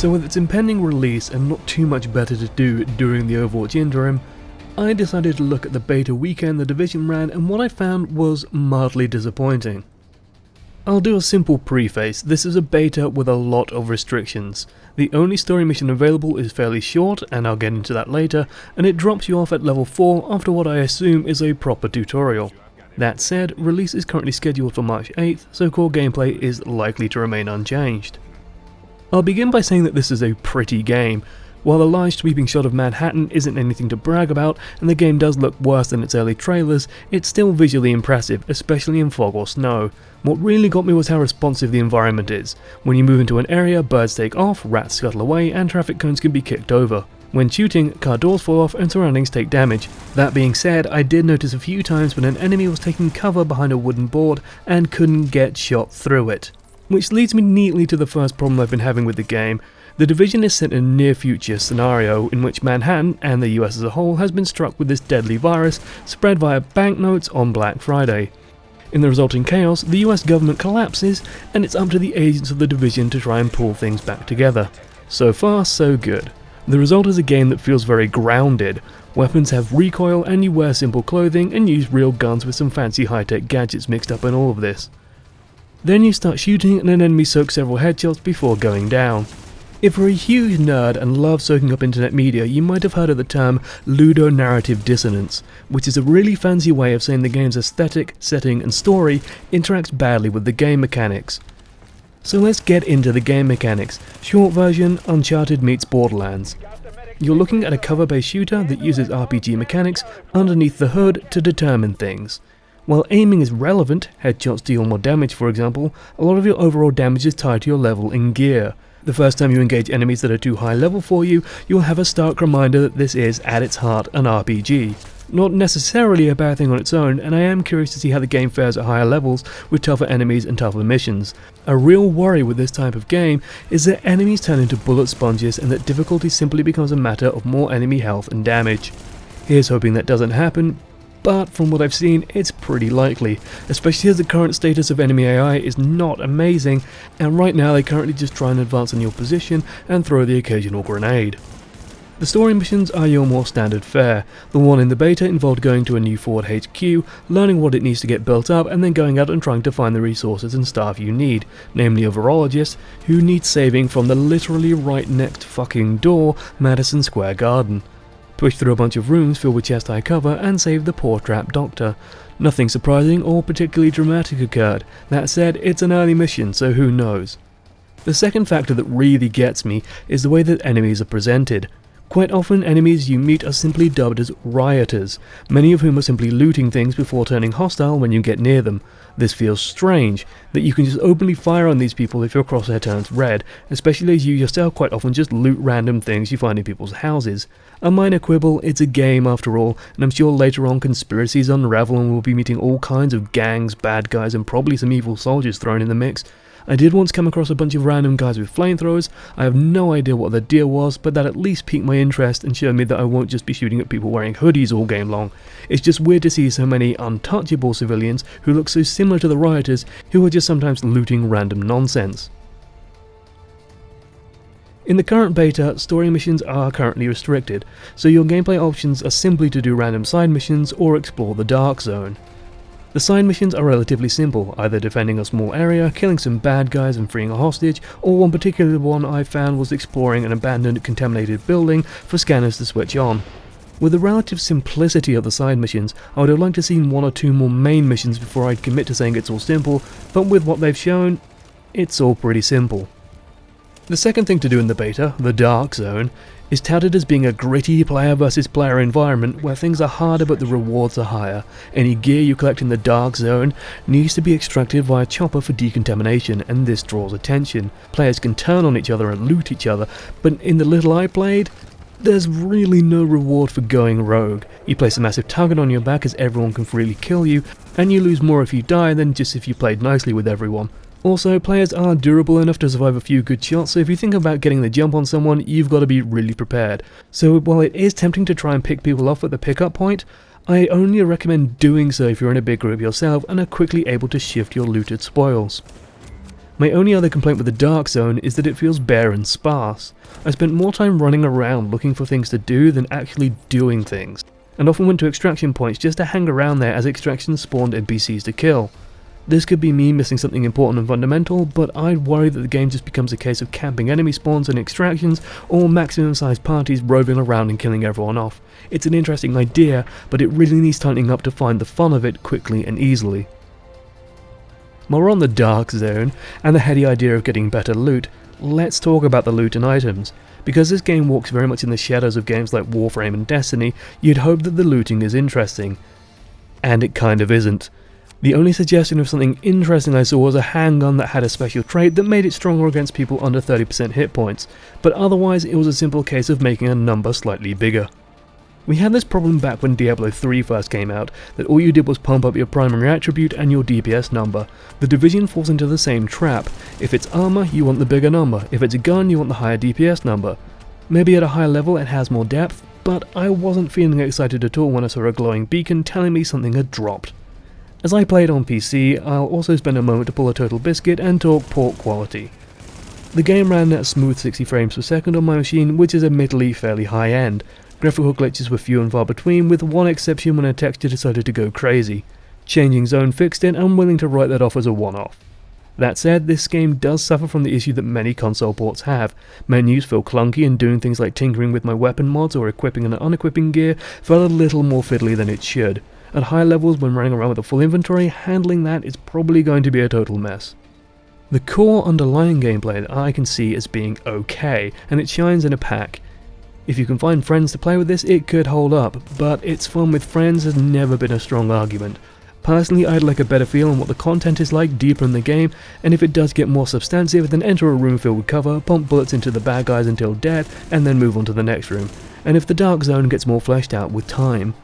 So with its impending release and not too much better to do during the Overwatch interim, I decided to look at the beta weekend the Division ran, and what I found was mildly disappointing. I'll do a simple preface. This is a beta with a lot of restrictions. The only story mission available is fairly short, and I'll get into that later, and it drops you off at level 4 after what I assume is a proper tutorial. That said, release is currently scheduled for March 8th, so core gameplay is likely to remain unchanged. I'll begin by saying that this is a pretty game. While the large sweeping shot of Manhattan isn't anything to brag about, and the game does look worse than its early trailers, it's still visually impressive, especially in fog or snow. What really got me was how responsive the environment is. When you move into an area, birds take off, rats scuttle away, and traffic cones can be kicked over. When shooting, car doors fall off and surroundings take damage. That being said, I did notice a few times when an enemy was taking cover behind a wooden board and couldn't get shot through it. Which leads me neatly to the first problem I've been having with the game. The Division is set in a near-future scenario in which Manhattan, and the US as a whole, has been struck with this deadly virus spread via banknotes on Black Friday. In the resulting chaos, the US government collapses, and it's up to the agents of the Division to try and pull things back together. So far, so good. The result is a game that feels very grounded. Weapons have recoil, and you wear simple clothing and use real guns with some fancy high-tech gadgets mixed up in all of this. Then you start shooting and an enemy soaks several headshots before going down. If you're a huge nerd and love soaking up internet media, you might have heard of the term ludonarrative dissonance, which is a really fancy way of saying the game's aesthetic, setting and story interacts badly with the game mechanics. So let's get into the game mechanics. Short version, Uncharted meets Borderlands. You're looking at a cover-based shooter that uses RPG mechanics underneath the hood to determine things. While aiming is relevant, headshots deal more damage for example, a lot of your overall damage is tied to your level in gear. The first time you engage enemies that are too high level for you, you'll have a stark reminder that this is, at its heart, an RPG. Not necessarily a bad thing on its own, and I am curious to see how the game fares at higher levels with tougher enemies and tougher missions. A real worry with this type of game is that enemies turn into bullet sponges and that difficulty simply becomes a matter of more enemy health and damage. Here's hoping that doesn't happen, but from what I've seen, it's pretty likely, especially as the current status of enemy AI is not amazing, and right now they currently just try and advance on your position and throw the occasional grenade. The story missions are your more standard fare. The one in the beta involved going to a new Ford HQ, learning what it needs to get built up, and then going out and trying to find the resources and staff you need, namely a virologist who needs saving from the literally right next fucking door, Madison Square Garden. Push through a bunch of rooms filled with chest-high cover and save the poor trapped doctor. Nothing surprising or particularly dramatic occurred. That said, it's an early mission, so who knows. The second factor that really gets me is the way that enemies are presented. Quite often enemies you meet are simply dubbed as rioters, many of whom are simply looting things before turning hostile when you get near them. This feels strange, that you can just openly fire on these people if your crosshair turns red, especially as you yourself quite often just loot random things you find in people's houses. A minor quibble, it's a game after all, and I'm sure later on conspiracies unravel and we'll be meeting all kinds of gangs, bad guys and probably some evil soldiers thrown in the mix. I did once come across a bunch of random guys with flamethrowers. I have no idea what the deal was, but that at least piqued my interest and showed me that I won't just be shooting at people wearing hoodies all game long. It's just weird to see so many untouchable civilians who look so similar to the rioters who are just sometimes looting random nonsense. In the current beta, story missions are currently restricted, so your gameplay options are simply to do random side missions or explore the dark zone. The side missions are relatively simple, either defending a small area, killing some bad guys and freeing a hostage, or one particular one I found was exploring an abandoned contaminated building for scanners to switch on. With the relative simplicity of the side missions, I would have liked to see one or two more main missions before I'd commit to saying it's all simple, but with what they've shown, it's all pretty simple. The second thing to do in the beta, the Dark Zone, is touted as being a gritty player versus player environment where things are harder but the rewards are higher. Any gear you collect in the Dark Zone needs to be extracted via chopper for decontamination, and this draws attention. Players can turn on each other and loot each other, but in the little I played, there's really no reward for going rogue. You place a massive target on your back as everyone can freely kill you, and you lose more if you die than just if you played nicely with everyone. Also, players are durable enough to survive a few good shots, so if you think about getting the jump on someone, you've got to be really prepared. So while it is tempting to try and pick people off at the pickup point, I only recommend doing so if you're in a big group yourself and are quickly able to shift your looted spoils. My only other complaint with the Dark Zone is that it feels bare and sparse. I spent more time running around looking for things to do than actually doing things, and often went to extraction points just to hang around there as extractions spawned NPCs to kill. This could be me missing something important and fundamental, but I'd worry that the game just becomes a case of camping enemy spawns and extractions, or maximum sized parties roving around and killing everyone off. It's an interesting idea, but it really needs tightening up to find the fun of it quickly and easily. While we're on the Dark Zone, and the heady idea of getting better loot, let's talk about the loot and items. Because this game walks very much in the shadows of games like Warframe and Destiny, you'd hope that the looting is interesting. And it kind of isn't. The only suggestion of something interesting I saw was a handgun that had a special trait that made it stronger against people under 30% hit points, but otherwise it was a simple case of making a number slightly bigger. We had this problem back when Diablo 3 first came out, that all you did was pump up your primary attribute and your DPS number. The Division falls into the same trap. If it's armor, you want the bigger number. If it's a gun, you want the higher DPS number. Maybe at a higher level it has more depth, but I wasn't feeling excited at all when I saw a glowing beacon telling me something had dropped. As I played on PC, I'll also spend a moment to pull a total biscuit and talk port quality. The game ran at smooth 60 frames per second on my machine, which is admittedly fairly high end. Graphical glitches were few and far between, with one exception when a texture decided to go crazy. Changing zone fixed it, and I'm willing to write that off as a one-off. That said, this game does suffer from the issue that many console ports have. Menus feel clunky, and doing things like tinkering with my weapon mods or equipping and unequipping gear felt a little more fiddly than it should. At high levels, when running around with a full inventory, handling that is probably going to be a total mess. The core underlying gameplay that I can see as being okay, and it shines in a pack. If you can find friends to play with this, it could hold up, but its fun with friends has never been a strong argument. Personally, I'd like a better feel on what the content is like deeper in the game, and if it does get more substantive, then enter a room filled with cover, pump bullets into the bad guys until dead, and then move on to the next room. And if the Dark Zone gets more fleshed out with time.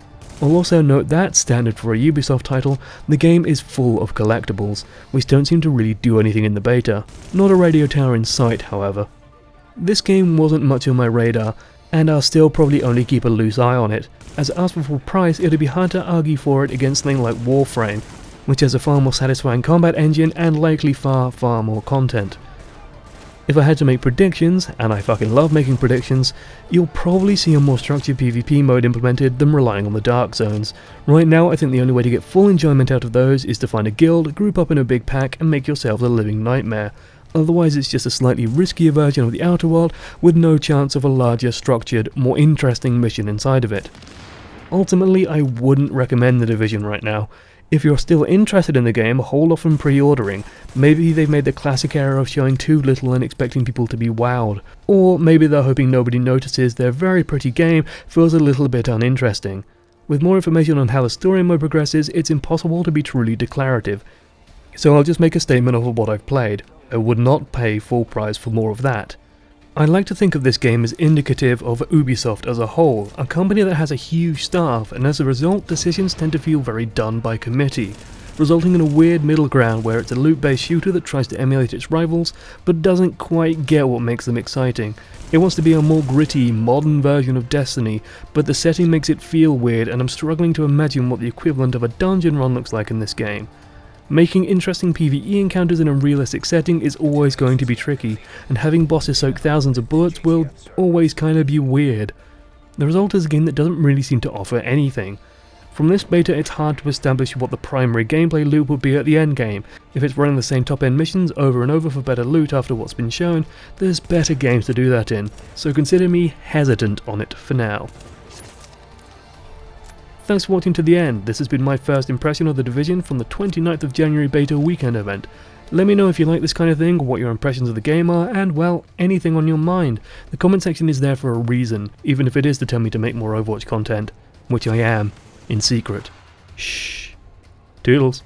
I'll also note that, standard for a Ubisoft title, the game is full of collectibles, which don't seem to really do anything in the beta. Not a radio tower in sight, however. This game wasn't much on my radar, and I'll still probably only keep a loose eye on it, as asked for full price it'd be hard to argue for it against something like Warframe, which has a far more satisfying combat engine and likely far more content. If I had to make predictions, and I fucking love making predictions, you'll probably see a more structured PvP mode implemented than relying on the Dark Zones. Right now I think the only way to get full enjoyment out of those is to find a guild, group up in a big pack and make yourselves a living nightmare. Otherwise it's just a slightly riskier version of the Outer World with no chance of a larger, structured, more interesting mission inside of it. Ultimately, I wouldn't recommend The Division right now. If you're still interested in the game, hold off from pre-ordering. Maybe they've made the classic error of showing too little and expecting people to be wowed. Or maybe they're hoping nobody notices their very pretty game feels a little bit uninteresting. With more information on how the story mode progresses, it's impossible to be truly declarative. So I'll just make a statement of what I've played. I would not pay full price for more of that. I like to think of this game as indicative of Ubisoft as a whole, a company that has a huge staff, and as a result decisions tend to feel very done by committee, resulting in a weird middle ground where it's a loot-based shooter that tries to emulate its rivals, but doesn't quite get what makes them exciting. It wants to be a more gritty, modern version of Destiny, but the setting makes it feel weird, and I'm struggling to imagine what the equivalent of a dungeon run looks like in this game. Making interesting PvE encounters in a realistic setting is always going to be tricky, and having bosses soak thousands of bullets will always kinda be weird. The result is a game that doesn't really seem to offer anything. From this beta it's hard to establish what the primary gameplay loop would be at the end game. If it's running the same top end missions over and over for better loot after what's been shown, there's better games to do that in, so consider me hesitant on it for now. Thanks for watching to the end. This has been my first impression of The Division from the 29th of January beta weekend event. Let me know if you like this kind of thing, what your impressions of the game are, and well, anything on your mind. The comment section is there for a reason, even if it is to tell me to make more Overwatch content, which I am, in secret. Shh. Toodles.